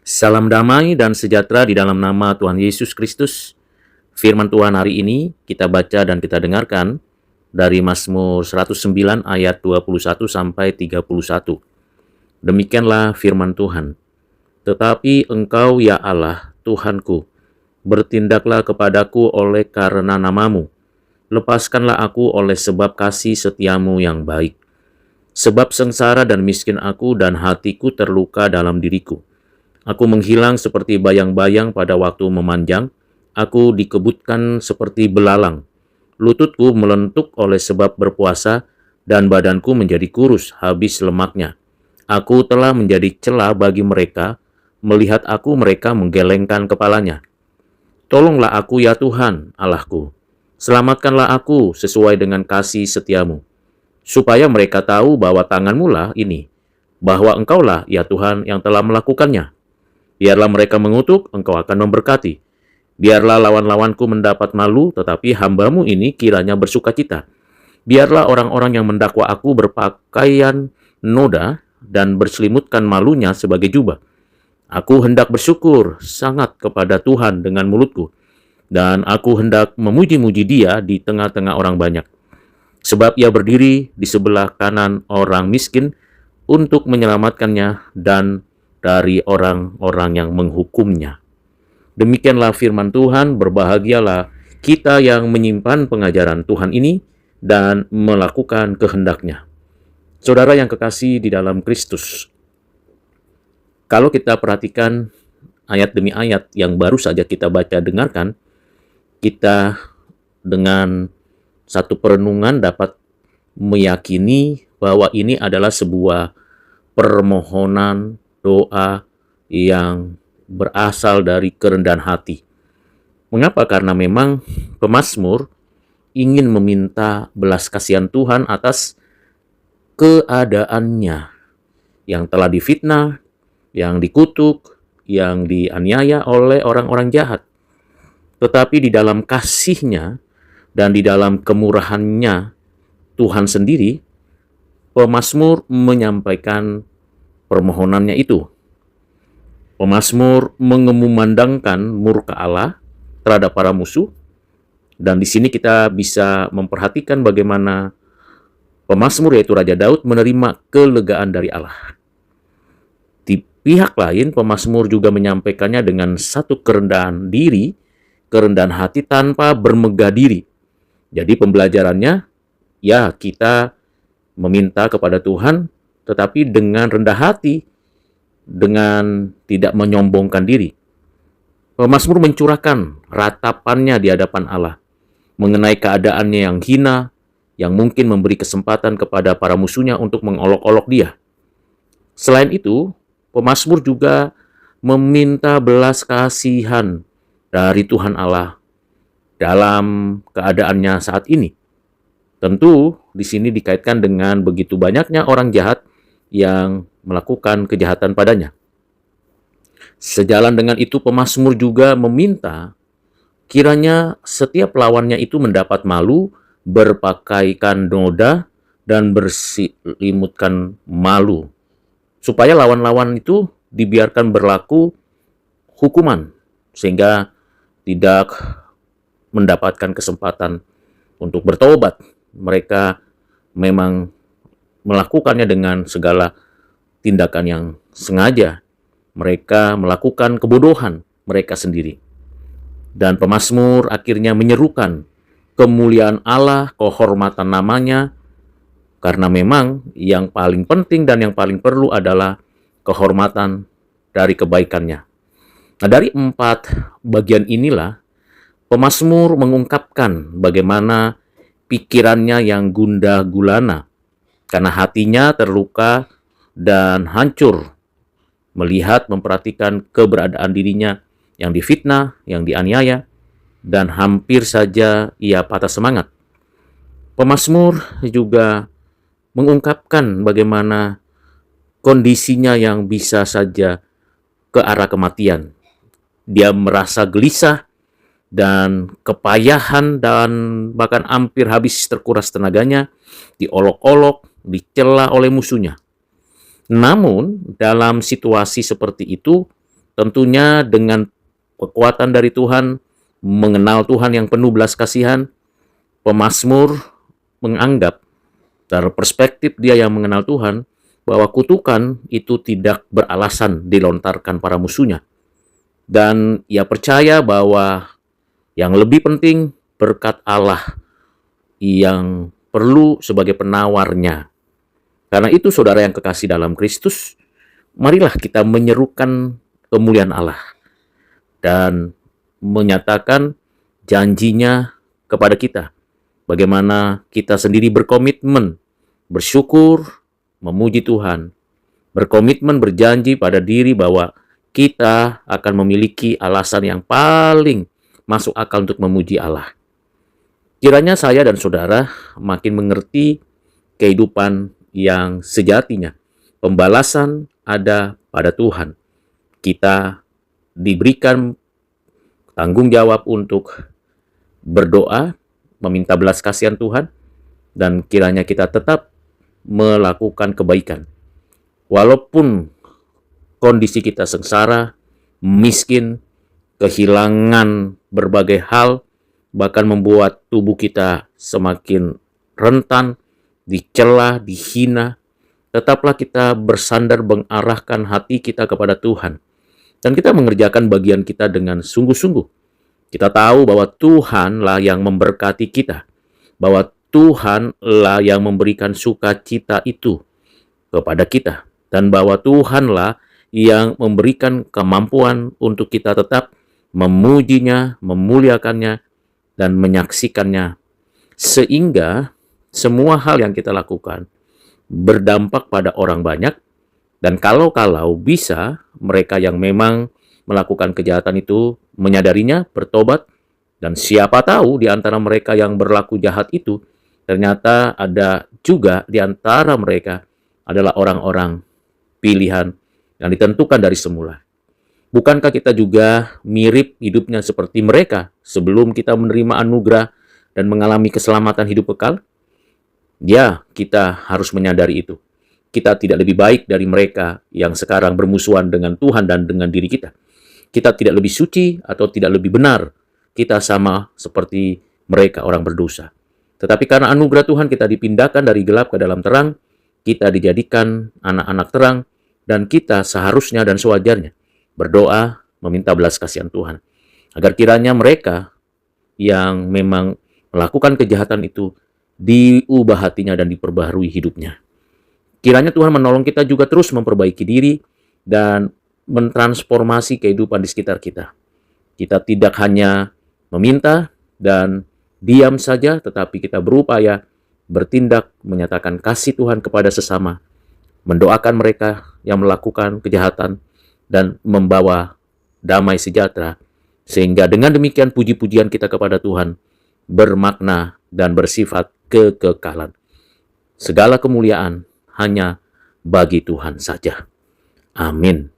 Salam damai dan sejahtera di dalam nama Tuhan Yesus Kristus. Firman Tuhan hari ini kita baca dan kita dengarkan dari Mazmur 109 ayat 21 sampai 31. Demikianlah firman Tuhan. Tetapi Engkau ya Allah, Tuhanku, bertindaklah kepadaku oleh karena namamu. Lepaskanlah aku oleh sebab kasih setiamu yang baik. Sebab sengsara dan miskin aku dan hatiku terluka dalam diriku. Aku menghilang seperti bayang-bayang pada waktu memanjang. Aku dikebutkan seperti belalang. Lututku melentuk oleh sebab berpuasa, dan badanku menjadi kurus habis lemaknya. Aku telah menjadi celah bagi mereka, melihat aku mereka menggelengkan kepalanya. Tolonglah aku ya Tuhan, Allahku. Selamatkanlah aku sesuai dengan kasih setiamu. Supaya mereka tahu bahwa tanganmu lah ini, bahwa Engkaulah ya Tuhan yang telah melakukannya. Biarlah mereka mengutuk, Engkau akan memberkati. Biarlah lawan-lawanku mendapat malu, tetapi hamba-Mu ini kiranya bersukacita. Biarlah orang-orang yang mendakwa aku berpakaian noda dan berselimutkan malunya sebagai jubah. Aku hendak bersyukur sangat kepada Tuhan dengan mulutku, dan aku hendak memuji-muji Dia di tengah-tengah orang banyak. Sebab Ia berdiri di sebelah kanan orang miskin untuk menyelamatkannya dan dari orang-orang yang menghukumnya. Demikianlah firman Tuhan, berbahagialah kita yang menyimpan pengajaran Tuhan ini dan melakukan kehendak-Nya. Saudara yang kekasih di dalam Kristus, kalau kita perhatikan ayat demi ayat yang baru saja kita baca dengarkan, kita dengan satu perenungan dapat meyakini bahwa ini adalah sebuah permohonan doa yang berasal dari kerendahan hati. Mengapa? Karena memang pemazmur ingin meminta belas kasihan Tuhan atas keadaannya yang telah difitnah, yang dikutuk, yang dianiaya oleh orang-orang jahat. Tetapi di dalam kasih-Nya dan di dalam kemurahan-Nya Tuhan sendiri, pemazmur menyampaikan permohonannya itu. Pemazmur mengumandangkan murka Allah terhadap para musuh, dan di sini kita bisa memperhatikan bagaimana pemazmur yaitu Raja Daud menerima kelegaan dari Allah. Di pihak lain, pemazmur juga menyampaikannya dengan satu kerendahan diri, kerendahan hati tanpa bermegah diri. Jadi pembelajarannya, ya kita meminta kepada Tuhan, tetapi dengan rendah hati, dengan tidak menyombongkan diri. Pemazmur mencurahkan ratapannya di hadapan Allah, mengenai keadaannya yang hina, yang mungkin memberi kesempatan kepada para musuhnya untuk mengolok-olok dia. Selain itu, pemazmur juga meminta belas kasihan dari Tuhan Allah dalam keadaannya saat ini. Tentu di sini dikaitkan dengan begitu banyaknya orang jahat yang melakukan kejahatan padanya. Sejalan dengan itu, pemazmur juga meminta kiranya setiap lawannya itu mendapat malu, berpakaikan noda, dan berselimutkan malu, supaya lawan-lawan itu dibiarkan berlaku hukuman, sehingga tidak mendapatkan kesempatan untuk bertobat. Mereka memang melakukannya dengan segala tindakan yang sengaja. Mereka melakukan kebodohan mereka sendiri. Dan pemazmur akhirnya menyerukan kemuliaan Allah, kehormatan namanya, karena memang yang paling penting dan yang paling perlu adalah kehormatan dari kebaikannya. Nah, dari 4 bagian inilah pemazmur mengungkapkan bagaimana pikirannya yang gundah gulana, karena hatinya terluka dan hancur melihat memperhatikan keberadaan dirinya yang difitnah, yang dianiaya, dan hampir saja ia patah semangat. Pemazmur juga mengungkapkan bagaimana kondisinya yang bisa saja ke arah kematian. Dia merasa gelisah dan kepayahan dan bahkan hampir habis terkuras tenaganya, diolok-olok, dicela oleh musuhnya. Namun dalam situasi seperti itu, tentunya dengan kekuatan dari Tuhan, mengenal Tuhan yang penuh belas kasihan, pemazmur menganggap dari perspektif dia yang mengenal Tuhan, bahwa kutukan itu tidak beralasan dilontarkan para musuhnya. Dan ia percaya bahwa yang lebih penting berkat Allah yang perlu sebagai penawarnya. Karena itu saudara yang kekasih dalam Kristus, marilah kita menyerukan kemuliaan Allah dan menyatakan janjinya kepada kita. Bagaimana kita sendiri berkomitmen, bersyukur, memuji Tuhan, berkomitmen berjanji pada diri bahwa kita akan memiliki alasan yang paling masuk akal untuk memuji Allah. Kiranya saya dan saudara makin mengerti kehidupan yang sejatinya. Pembalasan ada pada Tuhan. Kita diberikan tanggung jawab untuk berdoa, meminta belas kasihan Tuhan, dan kiranya kita tetap melakukan kebaikan. Walaupun kondisi kita sengsara, miskin, kehilangan berbagai hal, bahkan membuat tubuh kita semakin rentan, dicela, dihina, tetaplah kita bersandar mengarahkan hati kita kepada Tuhan. Dan kita mengerjakan bagian kita dengan sungguh-sungguh. Kita tahu bahwa Tuhanlah yang memberkati kita, bahwa Tuhanlah yang memberikan sukacita itu kepada kita, dan bahwa Tuhanlah yang memberikan kemampuan untuk kita tetap memujinya, memuliakannya, dan menyaksikannya, sehingga semua hal yang kita lakukan berdampak pada orang banyak, dan kalau bisa mereka yang memang melakukan kejahatan itu menyadarinya, bertobat, dan siapa tahu di antara mereka yang berlaku jahat itu, ternyata ada juga di antara mereka adalah orang-orang pilihan yang ditentukan dari semula. Bukankah kita juga mirip hidupnya seperti mereka sebelum kita menerima anugerah dan mengalami keselamatan hidup kekal? Ya, kita harus menyadari itu. Kita tidak lebih baik dari mereka yang sekarang bermusuhan dengan Tuhan dan dengan diri kita. Kita tidak lebih suci atau tidak lebih benar. Kita sama seperti mereka orang berdosa. Tetapi karena anugerah Tuhan kita dipindahkan dari gelap ke dalam terang, kita dijadikan anak-anak terang, dan kita seharusnya dan sewajarnya berdoa meminta belas kasihan Tuhan. Agar kiranya mereka yang memang melakukan kejahatan itu diubah hatinya dan diperbaharui hidupnya. Kiranya Tuhan menolong kita juga terus memperbaiki diri dan mentransformasi kehidupan di sekitar kita. Kita tidak hanya meminta dan diam saja, tetapi kita berupaya bertindak menyatakan kasih Tuhan kepada sesama, mendoakan mereka yang melakukan kejahatan, dan membawa damai sejahtera, sehingga dengan demikian puji-pujian kita kepada Tuhan bermakna dan bersifat kekekalan. Segala kemuliaan hanya bagi Tuhan saja. Amin.